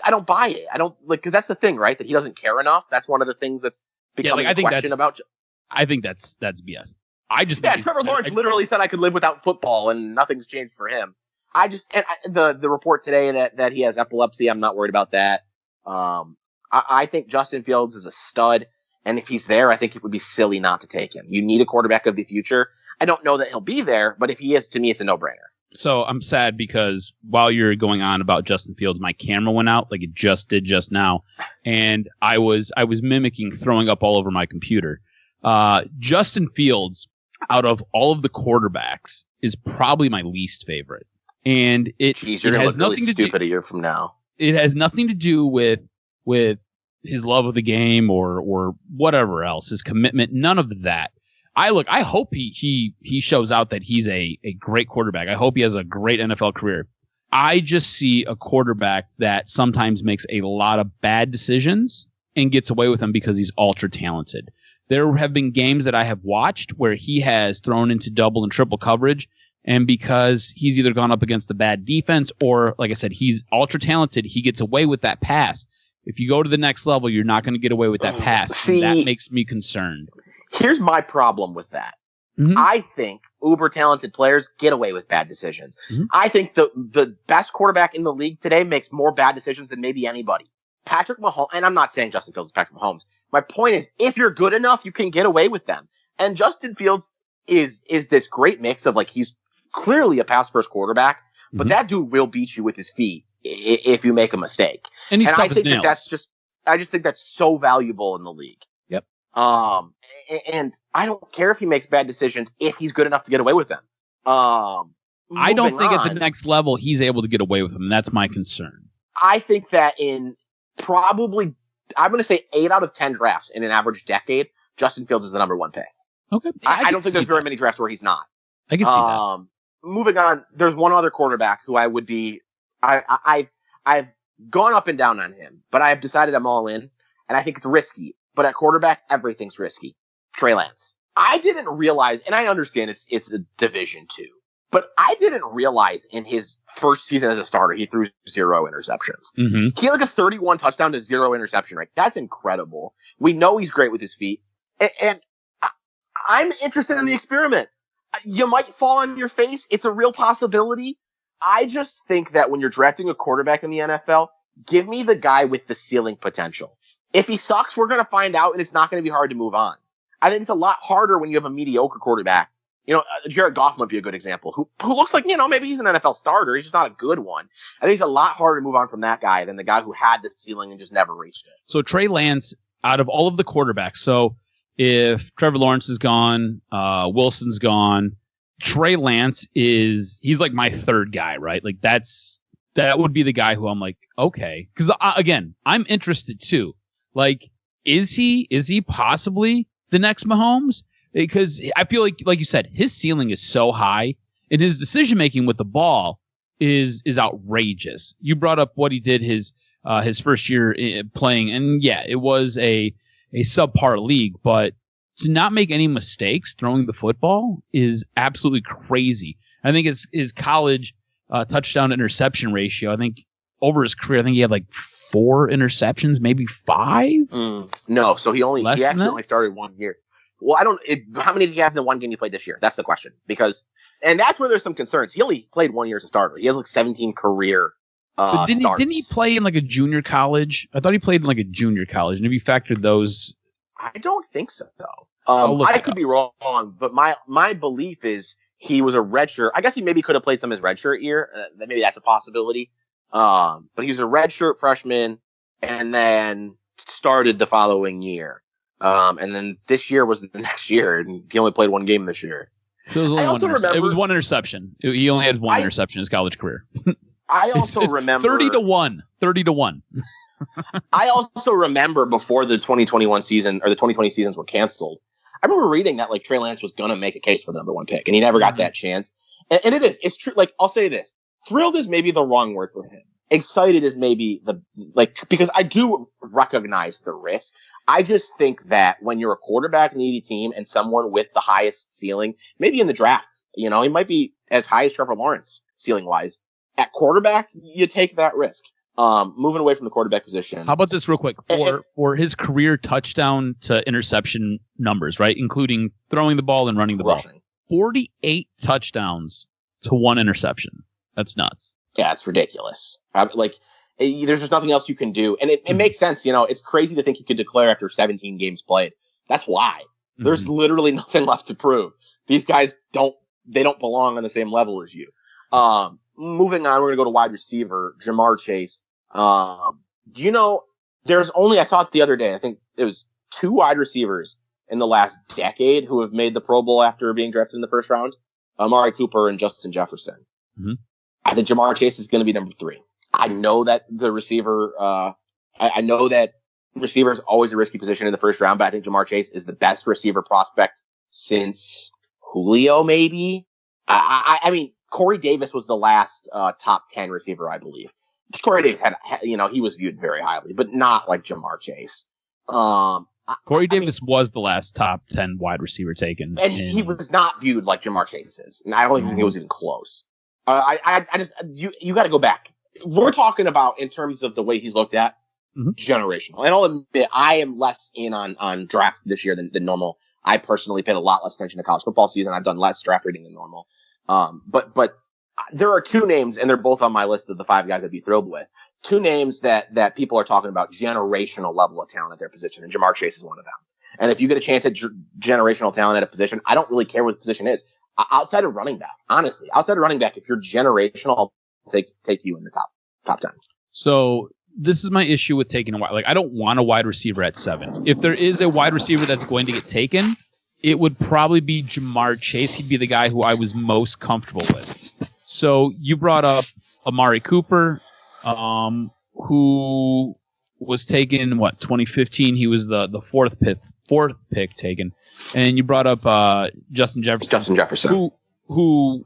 I don't buy it. I don't, because that's the thing, right? That he doesn't care enough. That's one of the things that's becoming a question about. I think that's BS. Trevor Lawrence literally said I could live without football, and nothing's changed for him. The report today that he has epilepsy, I'm not worried about that. I think Justin Fields is a stud, and if he's there, I think it would be silly not to take him. You need a quarterback of the future. I don't know that he'll be there, but if he is, to me, it's a no-brainer. So I'm sad because while you're going on about Justin Fields, my camera went out like it just did just now, and I was mimicking throwing up all over my computer. Justin Fields, out of all of the quarterbacks, is probably my least favorite, and it has nothing to do. Stupid a year from now. It has nothing to do with his love of the game or whatever else, his commitment. None of that. I hope he shows out that he's a great quarterback. I hope he has a great NFL career. I just see a quarterback that sometimes makes a lot of bad decisions and gets away with them because he's ultra talented. There have been games that I have watched where he has thrown into double and triple coverage, and because he's either gone up against a bad defense or, like I said, he's ultra talented, he gets away with that pass. If you go to the next level, you're not going to get away with that pass. See, that makes me concerned. Here's my problem with that. Mm-hmm. I think uber talented players get away with bad decisions. Mm-hmm. I think the best quarterback in the league today makes more bad decisions than maybe anybody. Patrick Mahomes, and I'm not saying Justin Fields is Patrick Mahomes. My point is, if you're good enough, you can get away with them. And Justin Fields is this great mix of, like, he's clearly a pass first quarterback, mm-hmm. but that dude will beat you with his feet if you make a mistake. And he's I think I just think that's so valuable in the league. Yep. And I don't care if he makes bad decisions if he's good enough to get away with them. I don't think at the next level he's able to get away with them. That's my concern. I think that in probably, I'm going to say 8 out of 10 drafts in an average decade, Justin Fields is the number 1 pick. Okay. I don't think there's very many drafts where he's not. I can see that. Moving on, there's one other quarterback who I would be, I've gone up and down on him, but I have decided I'm all in, and I think it's risky. But at quarterback, everything's risky. Trey Lance. I didn't realize, and I understand it's a Division II, but I didn't realize in his first season as a starter, he threw 0 interceptions. Mm-hmm. He had like a 31 touchdown to 0 interception rate. That's incredible. We know he's great with his feet. And I'm interested in the experiment. You might fall on your face. It's a real possibility. I just think that when you're drafting a quarterback in the NFL, give me the guy with the ceiling potential. If he sucks, we're going to find out, and it's not going to be hard to move on. I think it's a lot harder when you have a mediocre quarterback. You know, Jared Goff might be a good example, who looks like, you know, maybe he's an NFL starter. He's just not a good one. I think it's a lot harder to move on from that guy than the guy who had the ceiling and just never reached it. So Trey Lance, out of all of the quarterbacks, so if Trevor Lawrence is gone, Wilson's gone, Trey Lance he's like my third guy, right? Like that would be the guy who I'm like, okay. Because again, I'm interested too. Like, is he possibly the next Mahomes? Because I feel like you said, his ceiling is so high, and his decision making with the ball is outrageous. You brought up what he did his first year playing, and yeah, it was a subpar league, but to not make any mistakes throwing the football is absolutely crazy. I think his college touchdown interception ratio, I think over his career, I think he had like 4 interceptions, maybe 5. No, so he actually only started 1 year. Well, how many did he have in the one game he played this year? That's the question. And that's where there's some concerns. He only played 1 year as a starter. He has like 17 career but didn't he play in like a junior college? I thought he played in like a junior college. And if you factored those, I don't think so, though. I could be wrong, but my belief is he was a redshirt. I guess he maybe could have played some of his redshirt year. Maybe that's a possibility. But he was a redshirt freshman and then started the following year. And then this year was the next year, and he only played 1 game this year. So it was only it was 1 interception. He only had 1 interception in his college career. I also remember 30-1. 30-1. I also remember before the 2021 season or the 2020 seasons were canceled, I remember reading that like Trey Lance was going to make a case for the number 1 pick, and he never got that chance. And it's true. Like, I'll say this. Thrilled is maybe the wrong word for him. Excited is maybe because I do recognize the risk. I just think that when you're a quarterback needy team and someone with the highest ceiling, maybe in the draft, you know, he might be as high as Trevor Lawrence ceiling wise. At quarterback, you take that risk. Moving away from the quarterback position. How about this real quick? For his career touchdown to interception numbers, right? Including throwing the ball and running the ball. 48 touchdowns to 1 interception. That's nuts. Yeah, it's ridiculous. There's just nothing else you can do. And it makes sense. It's crazy to think you could declare after 17 games played. That's why. There's literally nothing left to prove. These guys don't belong on the same level as you. Moving on, we're going to go to wide receiver, Jamar Chase. I saw it the other day. I think it was 2 wide receivers in the last decade who have made the Pro Bowl after being drafted in the first round. Amari Cooper and Justin Jefferson. Mm-hmm. I think Jamar Chase is going to be number 3. I know that the receiver, I know that receiver is always a risky position in the first round, but I think Jamar Chase is the best receiver prospect since Julio, maybe. I mean, Corey Davis was the last top 10 receiver, I believe. Corey Davis had, he was viewed very highly, but not like Jamar Chase. Corey Davis was the last top 10 wide receiver taken. And he was not viewed like Jamar Chase is. And I don't think he was even close. You got to go back. We're talking about in terms of the way he's looked at, generational. And I'll admit, I am less in on draft this year than normal. I personally paid a lot less attention to college football season. I've done less draft reading than normal. But there are 2 names, and they're both on my list of the 5 guys I'd be thrilled with. 2 names that people are talking about generational level of talent at their position, and Jamar Chase is one of them. And if you get a chance at generational talent at a position, I don't really care what the position is. Outside of running back, honestly, if you're generational, I'll take you in the top 10. So this is my issue with taking a wide. Like, I don't want a wide receiver at 7. If there is a wide receiver that's going to get taken, it would probably be Jamar Chase. He'd be the guy who I was most comfortable with. So you brought up Amari Cooper, who was taken in 2015. He was the fourth pick taken, and you brought up Justin Jefferson. Who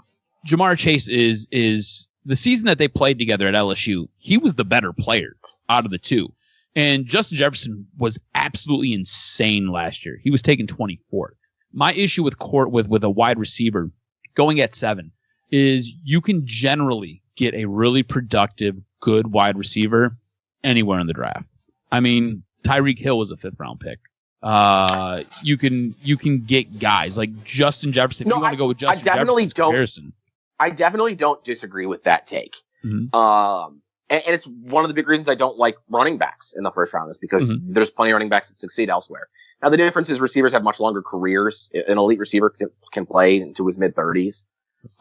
Jamar Chase is the season that they played together at LSU. He was the better player out of the 2, and Justin Jefferson was absolutely insane last year. He was taken 24th. My issue with a wide receiver going at 7 is you can generally get a really productive, good wide receiver anywhere in the draft. I mean, Tyreek Hill was a 5th round pick. You can get guys like Justin Jefferson. If you want to go with Justin Jefferson's comparison. I definitely don't disagree with that take. Mm-hmm. And it's one of the big reasons I don't like running backs in the first round is because there's plenty of running backs that succeed elsewhere. Now, the difference is receivers have much longer careers. An elite receiver can play into his mid-30s,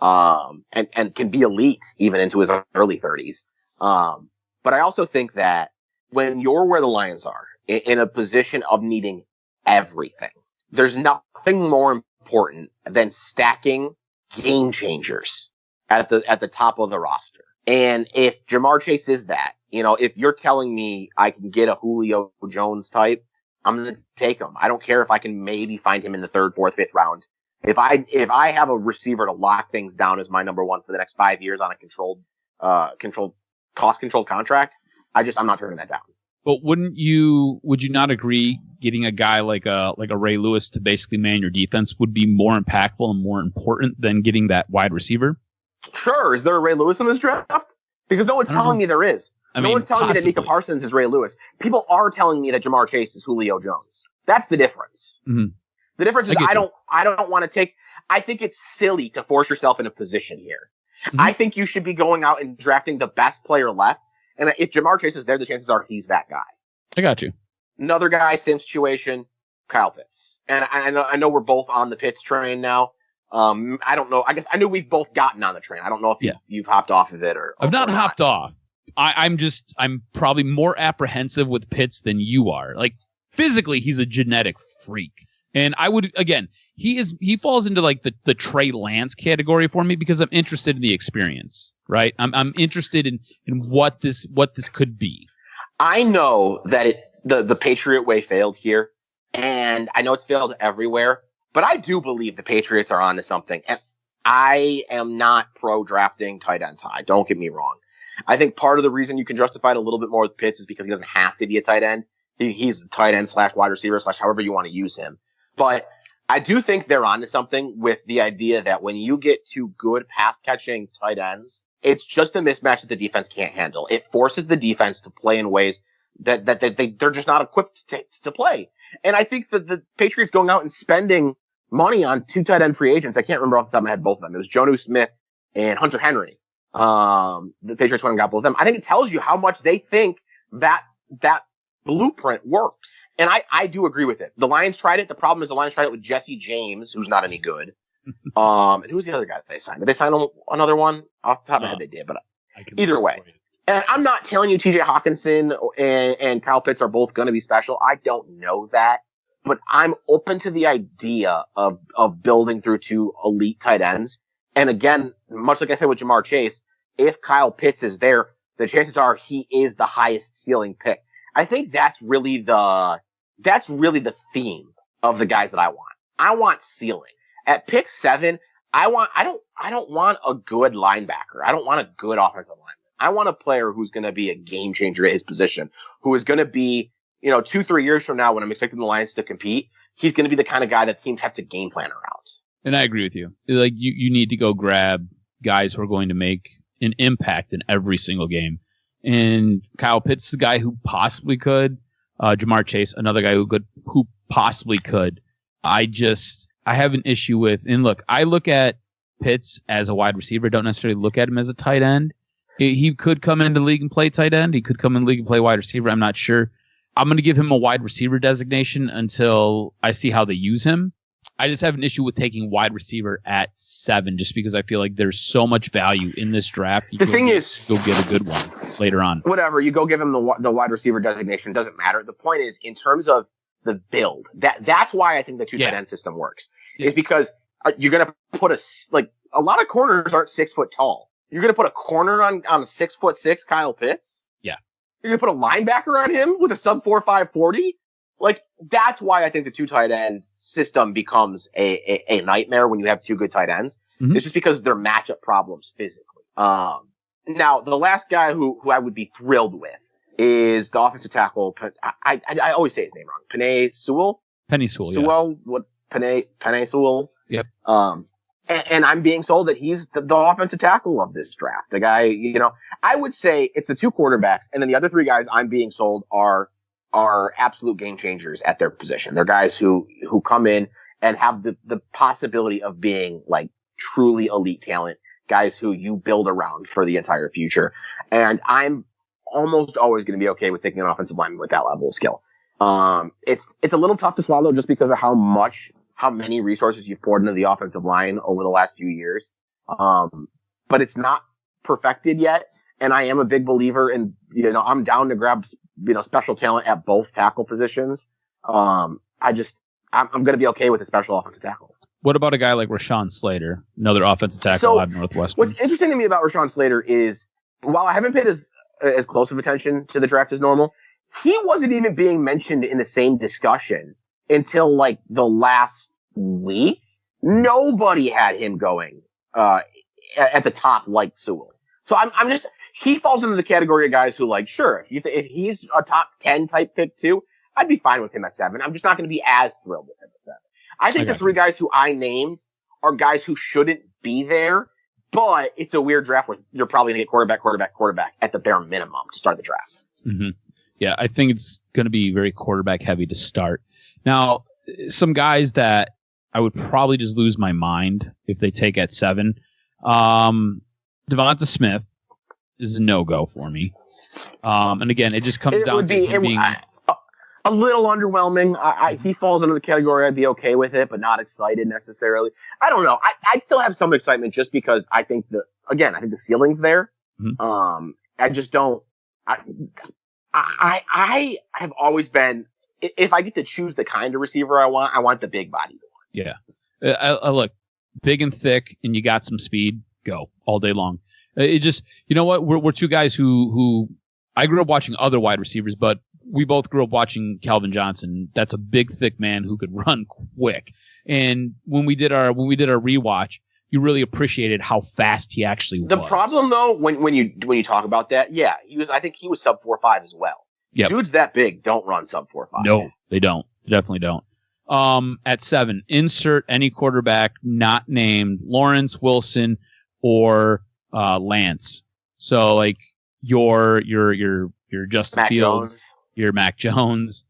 and can be elite even into his early 30s. But I also think that when you're where the Lions are, in a position of needing everything, there's nothing more important than stacking game changers at the top of the roster. And if Jamar Chase is that, if you're telling me I can get a Julio Jones type, I'm going to take him. I don't care if I can maybe find him in the 3rd, 4th, 5th round. If I have a receiver to lock things down as my number 1 for the next 5 years on a cost controlled contract, I'm not turning that down. But would you not agree getting a guy like a Ray Lewis to basically man your defense would be more impactful and more important than getting that wide receiver? Sure. Is there a Ray Lewis in this draft? Because no one's telling me there is. No one's telling me that Micah Parsons is Ray Lewis. People are telling me that Jamar Chase is Julio Jones. That's the difference. Mm-hmm. The difference is I don't want to take. I think it's silly to force yourself in a position here. Mm-hmm. I think you should be going out and drafting the best player left. And if Jamar Chase is there, the chances are he's that guy. I got you. Another guy, same situation, Kyle Pitts. And I know we're both on the Pitts train now. I don't know. I guess I knew we've both gotten on the train. I don't know if you've hopped off of it or. I've not hopped off. I'm probably more apprehensive with Pitts than you are. Like, physically, he's a genetic freak. And I would, again, he falls into like the Trey Lance category for me because I'm interested in the experience, right? I'm interested in what this could be. I know that the Patriot way failed here, and I know it's failed everywhere, but I do believe the Patriots are onto something. And I am not pro drafting tight ends high. Don't get me wrong. I think part of the reason you can justify it a little bit more with Pitts is because he doesn't have to be a tight end. He's a tight end / wide receiver / however you want to use him. But I do think they're onto something with the idea that when you get 2 good pass catching tight ends, it's just a mismatch that the defense can't handle. It forces the defense to play in ways that they're just not equipped to play. And I think that the Patriots going out and spending money on 2 tight end free agents, I can't remember off the top of my head both of them. It was Jonnu Smith and Hunter Henry. The Patriots went and got both of them. I think it tells you how much they think that blueprint works. And I do agree with it. The Lions tried it. The problem is the Lions tried it with Jesse James, who's not any good. And who's the other guy that they signed? Did they sign another one? Off the top of my head, they did, but either way. And I'm not telling you TJ Hawkinson and Kyle Pitts are both going to be special. I don't know that. But I'm open to the idea of building through two elite tight ends. And again, much like I said with Jamar Chase, if Kyle Pitts is there, the chances are he is the highest ceiling pick. I think that's really the theme of the guys that I want. I want ceiling. At pick 7, I don't want a good linebacker. I don't want a good offensive lineman. I want a player who's going to be a game changer at his position, who is going to be, 2-3 years from now when I'm expecting the Lions to compete, he's going to be the kind of guy that teams have to game plan around. And I agree with you. Like you need to go grab guys who are going to make an impact in every single game. And Kyle Pitts is a guy who possibly could. Jamar Chase, another guy who possibly could. I have an issue with, and look, I look at Pitts as a wide receiver. Don't necessarily look at him as a tight end. He could come into the league and play tight end. He could come in the league and play wide receiver. I'm not sure. I'm going to give him a wide receiver designation until I see how they use him. I just have an issue with taking wide receiver at 7 just because I feel like there's so much value in this draft. The thing is, go get a good one later on. Whatever, you go give him the wide receiver designation, doesn't matter. The point is, in terms of the build, that's why I think the two tight end system works. Is because you're going to put a lot of corners aren't 6 foot tall. You're going to put a corner on a 6'6" Kyle Pitts. Yeah. You're going to put a linebacker on him with a sub 4.5 40. Like, that's why I think the two tight end system becomes a nightmare when you have two good tight ends. Mm-hmm. It's just because they're matchup problems physically. Now, the last guy who I would be thrilled with is the offensive tackle. I always say his name wrong. Penei Sewell? Penei Sewell, Sewell, yeah. What? Penei Sewell? Yep. And I'm being sold that he's the offensive tackle of this draft. The guy, I would say it's the two quarterbacks, and then the other three guys I'm being sold are absolute game changers at their position. They're guys who come in and have the possibility of being like truly elite talent, guys who you build around for the entire future. And I'm almost always going to be okay with taking an offensive lineman with that level of skill. It's a little tough to swallow just because of how many resources you've poured into the offensive line over the last few years. But it's not perfected yet. And I am a big believer in, I'm down to grab, special talent at both tackle positions. I'm going to be okay with a special offensive tackle. What about a guy like Rashaan Slater, another offensive tackle out of Northwestern? What's interesting to me about Rashaan Slater is, while I haven't paid as close of attention to the draft as normal, he wasn't even being mentioned in the same discussion until like the last week. Nobody had him going at the top like Sewell. So he falls into the category of guys who, like, sure, if he's a top 10 type pick too, I'd be fine with him at 7. I'm just not going to be as thrilled with him at 7. I think the three guys who I named are guys who shouldn't be there, but it's a weird draft where you're probably going to get quarterback at the bare minimum to start the draft. Mm-hmm. Yeah, I think it's going to be very quarterback heavy to start. Now, some guys that I would probably just lose my mind if they take at 7. Devonta Smith is a no-go for me. And again, it just comes down to him being a little underwhelming. He falls into the category I'd be okay with it, but not excited necessarily. I don't know. I still have some excitement just because I think the ceiling's there. Mm-hmm. I just don't. I have always been, if I get to choose the kind of receiver I want the big bodied one. Yeah. I look, big and thick, and you got some speed, go all day long. It just, you know what? We're two guys who I grew up watching other wide receivers, but we both grew up watching Calvin Johnson. That's a big, thick man who could run quick. And when we did our rewatch, you really appreciated how fast he actually was. The problem, though, when you talk about that, yeah, I think he was sub 4.5 as well. Yep. Dudes that big don't run sub 4.5. No, they don't. They definitely don't. At 7, insert any quarterback not named Lawrence, Wilson, or Lance. So like your Justin Mac Fields, Jones. Your Mac Jones,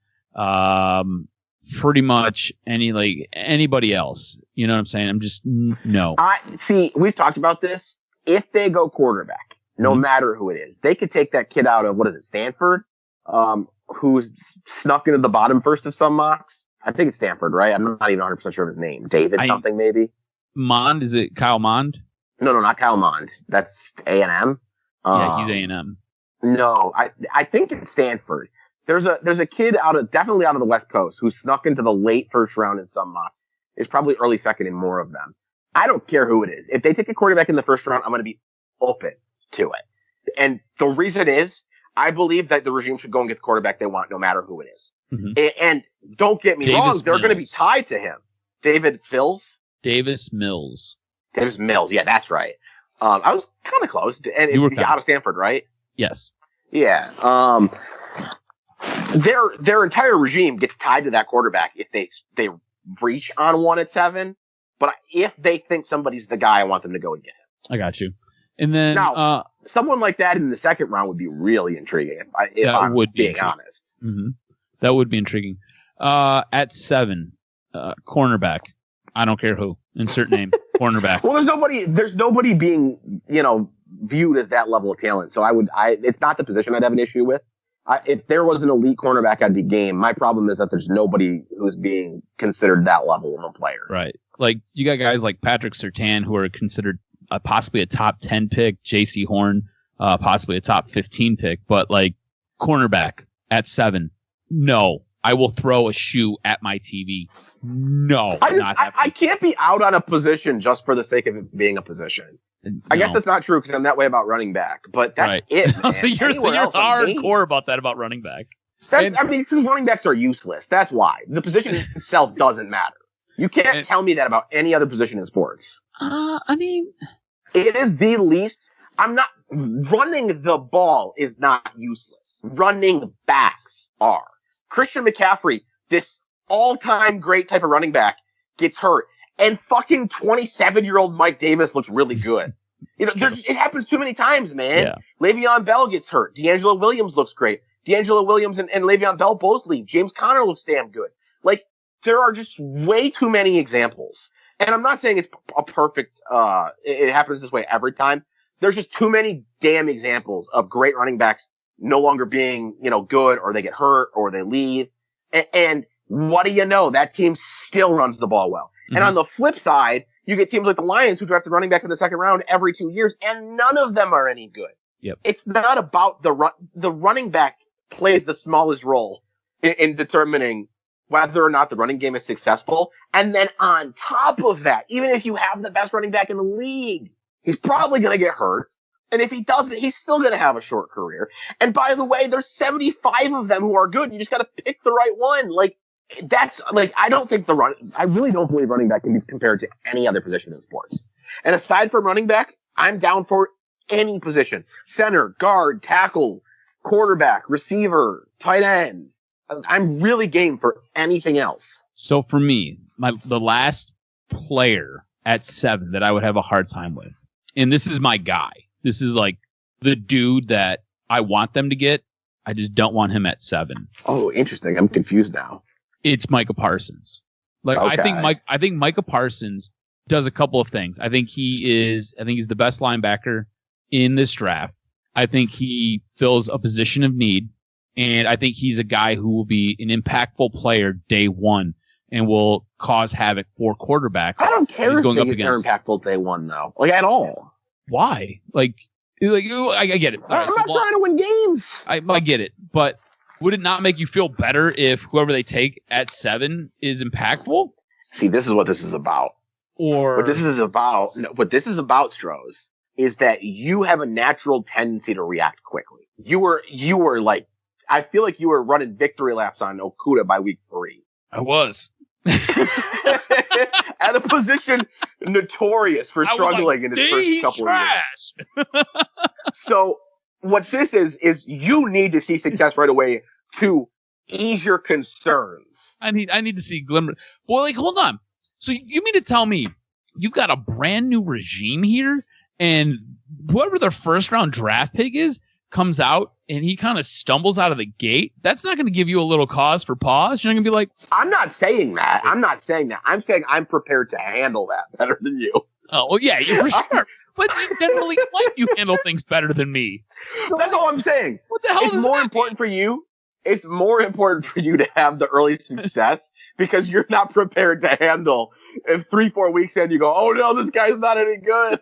pretty much anybody else. You know what I'm saying? I'm just no. We've talked about this, if they go quarterback, no matter who it is, they could take that kid out of, Stanford, who's snuck into the bottom first of some mocks. I think it's Stanford, right? I'm not even 100% sure of his name. David something, maybe? Mond? Is it Kyle Mond? No, not Kyle Mond. That's A&M. Yeah, he's A&M. No, I think it's Stanford. There's a kid definitely out of the West Coast who snuck into the late first round in some mocks. It's probably early second in more of them. I don't care who it is. If they take a quarterback in the first round, I'm going to be open to it. And the reason is, I believe that the regime should go and get the quarterback they want, no matter who it is. Mm-hmm. And don't get me wrong, they're going to be tied to him. Davis Mills. Yeah, that's right. I was kind of close. And you were out of Stanford, right? Yes. Yeah. Their entire regime gets tied to that quarterback if they reach on one at 7. But if they think somebody's the guy, I want them to go and get him. I got you. And then now, someone like that in the second round would be really intriguing. If I'm being honest, mm-hmm. That would be intriguing. At 7, cornerback. I don't care who. Insert name. Cornerback. Well, there's nobody being, viewed as that level of talent. So it's not the position I'd have an issue with. If there was an elite cornerback, I'd be game. My problem is that there's nobody who's being considered that level of a player. Right. Like, you got guys like Patrick Surtain who are considered possibly a top 10 pick, J.C. Horn, possibly a top 15 pick, but like cornerback at 7, no. I will throw a shoe at my TV. No. I can't be out on a position just for the sake of it being a position. I guess that's not true because I'm that way about running back, but that's it, man. So you're hardcore about that about running back. Because running backs are useless. That's why. The position itself doesn't matter. You can't tell me that about any other position in sports. It is the least. Running the ball is not useless. Running backs are. Christian McCaffrey, this all-time great type of running back, gets hurt. And fucking 27-year-old Mike Davis looks really good. It happens too many times, man. Yeah. Le'Veon Bell gets hurt. D'Angelo Williams looks great. D'Angelo Williams and Le'Veon Bell both leave. James Conner looks damn good. Like, there are just way too many examples. And I'm not saying it's a perfect, it happens this way every time. There's just too many damn examples of great running backs no longer being, good, or they get hurt, or they leave. And what do you know? That team still runs the ball well. Mm-hmm. And on the flip side, you get teams like the Lions who draft a running back in the second round every 2 years, and none of them are any good. Yep. It's not about the running back plays the smallest role in determining whether or not the running game is successful. And then on top of that, even if you have the best running back in the league, he's probably going to get hurt. And if he doesn't, he's still going to have a short career. And by the way, there's 75 of them who are good. You just got to pick the right one. I really don't believe running back can be compared to any other position in sports. And aside from running back, I'm down for any position. Center, guard, tackle, quarterback, receiver, tight end. I'm really game for anything else. So for me, the last player at 7 that I would have a hard time with, and this is my guy. This is like the dude that I want them to get. I just don't want him at 7. Oh, interesting. I'm confused now. It's Micah Parsons. Okay. I think Micah Parsons does a couple of things. I think he's the best linebacker in this draft. I think he fills a position of need, and I think he's a guy who will be an impactful player day one and will cause havoc for quarterbacks. I don't care if they're impactful day one, though. At all. Why? I get it. I'm not trying to win games. I get it, but would it not make you feel better if whoever they take at 7 is impactful? See, this is what this is about. What this is about, Stroz, is that you have a natural tendency to react quickly. You were like, I feel like you were running victory laps on Okuda by week 3. I was. At a position notorious for struggling in his first couple of years. So what this is you need to see success right away to ease your concerns. I need to see glimmer. Well, hold on. So you mean to tell me you've got a brand new regime here, and whoever their first round draft pick is comes out and he kind of stumbles out of the gate? That's not going to give you a little cause for pause. You're not going to be like, I'm not saying that. I'm saying I'm prepared to handle that better than you. Oh, well, yeah, for sure. But you generally you handle things better than me. So that's all I'm saying. What the hell it's more important for you. It's more important for you to have the early success because you're not prepared to handle if 3-4 weeks in you go, oh no, this guy's not any good.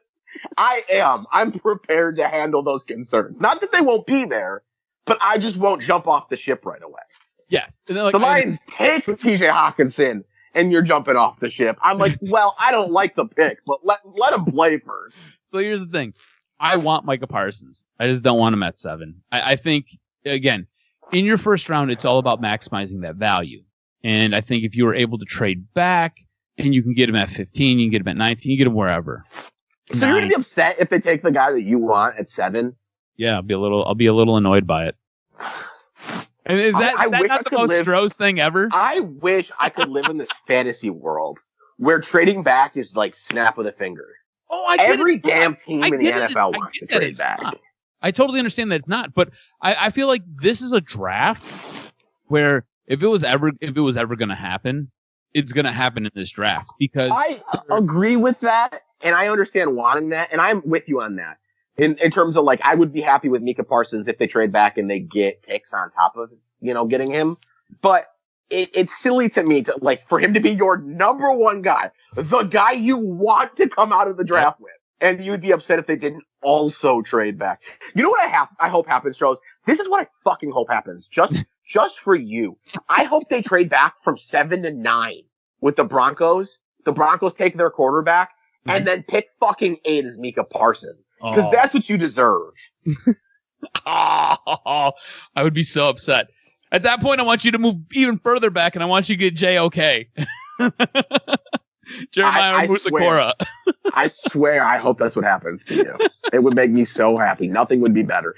I am. I'm prepared to handle those concerns. Not that they won't be there, but I just won't jump off the ship right away. Yes. And then, the Lions take TJ Hawkinson and you're jumping off the ship. I'm like, well, I don't like the pick, but let him play first. So here's the thing. I want Micah Parsons. I just don't want him at 7. I think, again, in your first round, it's all about maximizing that value. And I think if you were able to trade back and you can get him at 15, you can get him at 19, you get him wherever. So you're going to be upset if they take the guy that you want at 7? Yeah, I'll be a little annoyed by it. And is that not the most Stroz thing ever? I wish I could live in this fantasy world where trading back is like snap of the finger. Oh, every damn team in the NFL wants to trade back. I totally understand that it's not, but I feel like this is a draft where if it was ever going to happen, it's going to happen in this draft because I agree with that, and I understand wanting that, and I'm with you on that. In terms of like, I would be happy with Micah Parsons if they trade back and they get picks on top of, getting him. But it's silly to me to like, for him to be your number one guy, the guy you want to come out of the draft with. And you'd be upset if they didn't also trade back. You know what I hope happens, Stroz? This is what I fucking hope happens. Just for you. I hope they trade back from 7 to 9 with the Broncos. The Broncos take their quarterback and then pick fucking 8 as Micah Parsons. Because that's what you deserve. I would be so upset. At that point, I want you to move even further back, and I want you to get JOK. Jeremiah Musakura. I swear, I hope that's what happens to you. It would make me so happy. Nothing would be better.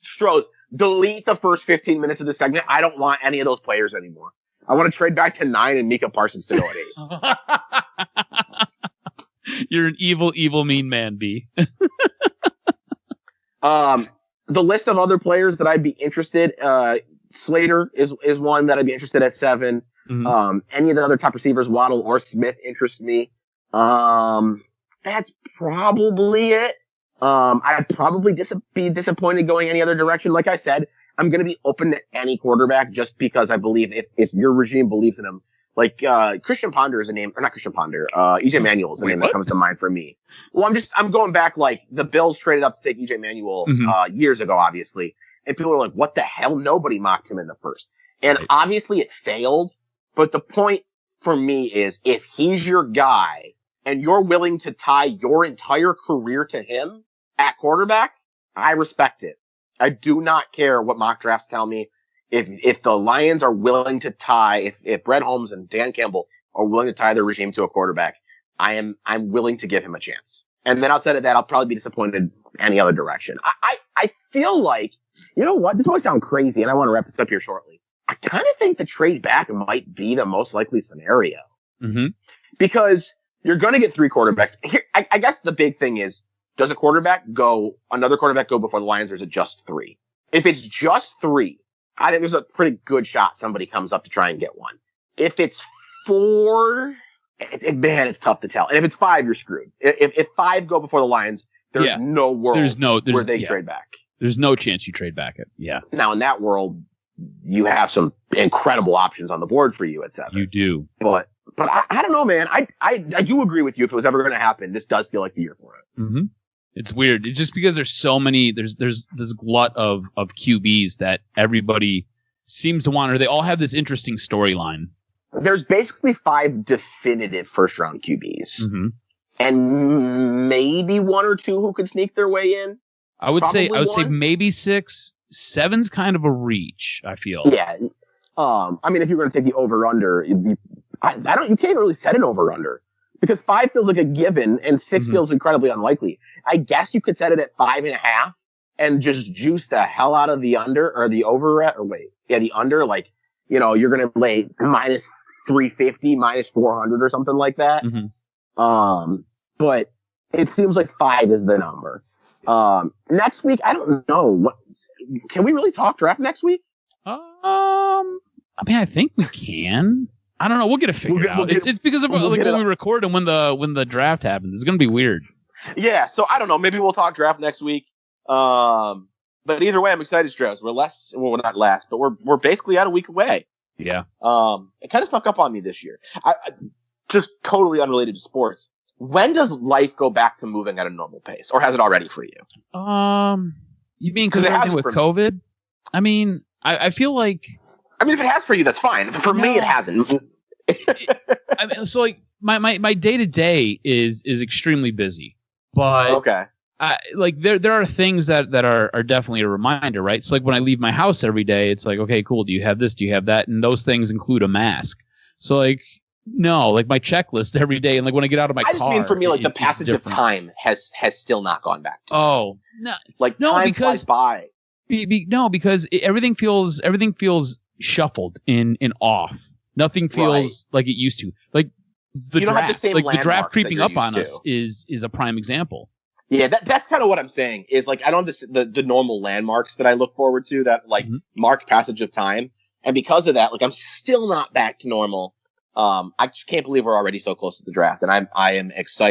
Stroz, delete the first 15 minutes of the segment. I don't want any of those players anymore. I want to trade back to 9 and Micah Parsons to go at 8. You're an evil, evil, mean man, B. The list of other players that I'd be interested, Slater is one that I'd be interested at 7. Mm-hmm. Any of the other top receivers, Waddle or Smith, interest me. That's probably it. I'd probably be disappointed going any other direction. Like I said, I'm going to be open to any quarterback just because I believe if your regime believes in him. Like, Christian Ponder is a name, or not Christian Ponder, EJ Manuel is a name that comes to mind for me. Well, I'm going back, like, the Bills traded up to take EJ Manuel, years ago, obviously. And people were like, what the hell? Nobody mocked him in the first. And obviously it failed. But the point for me is if he's your guy and you're willing to tie your entire career to him at quarterback, I respect it. I do not care what mock drafts tell me. If the Lions are willing to tie, if Brett Holmes and Dan Campbell are willing to tie their regime to a quarterback, I'm willing to give him a chance. And then outside of that, I'll probably be disappointed any other direction. I feel like, you know what? This might sound crazy, and I want to wrap this up here shortly. I kind of think the trade back might be the most likely scenario. Mm-hmm. Because you're going to get 3 quarterbacks. Here, I guess the big thing is, does another quarterback go before the Lions, or is it just 3? If it's just 3, I think there's a pretty good shot somebody comes up to try and get one. If it's 4, man, it's tough to tell. And if it's 5, you're screwed. If 5 go before the Lions, there's no world where they trade back. There's no chance you trade back it. Yeah. Now, in that world, you have some incredible options on the board for you at 7. You do. But I don't know, man. I do agree with you. If it was ever going to happen, this does feel like the year for it. Mm-hmm. It's weird. It's just because there's so many, there's this glut of QBs that everybody seems to want, or they all have this interesting storyline. There's basically 5 definitive first round QBs. Mm-hmm. And maybe 1 or 2 who could sneak their way in. I would say maybe 6. 7's kind of a reach, I feel. Yeah. I mean, if you're going to take the over under, you can't really set an over under because 5 feels like a given and 6 feels incredibly unlikely. I guess you could set it at 5.5 and just juice the hell out of the under or the over the under, like, you're going to lay minus 350, minus 400 or something like that. Mm-hmm. But it seems like 5 is the number. Next week, I don't know. Can we really talk draft next week? I mean, I think we can. I don't know. We'll get it figured out. It's because of when we record and when the draft happens. It's going to be weird. Yeah, so I don't know. Maybe we'll talk draft next week. But either way, I'm excited, Stroz. We're not last, but we're basically out a week away. Yeah. It kind of snuck up on me this year. I just totally unrelated to sports. When does life go back to moving at a normal pace, or has it already for you? You mean because everything with COVID? I mean, I feel like. I mean, if it has for you, that's fine. For me, it hasn't. I mean, so like my day to day is extremely busy, but okay. Like there are things that are definitely a reminder, right? So like when I leave my house every day, it's like, okay, cool. Do you have this? Do you have that? And those things include a mask. So like, no, like my checklist every day, and like when I get out of my car. I just mean for me, like the passage of time has still not gone back to. Oh no, like no, time flies by. No, because everything feels shuffled in off. Nothing feels like it used to. Like the draft, like the draft creeping up on us is a prime example. Yeah, that's kind of what I'm saying. Is like I don't have the normal landmarks that I look forward to that like mark passage of time, and because of that, like I'm still not back to normal. I just can't believe we're already so close to the draft, and I am excited.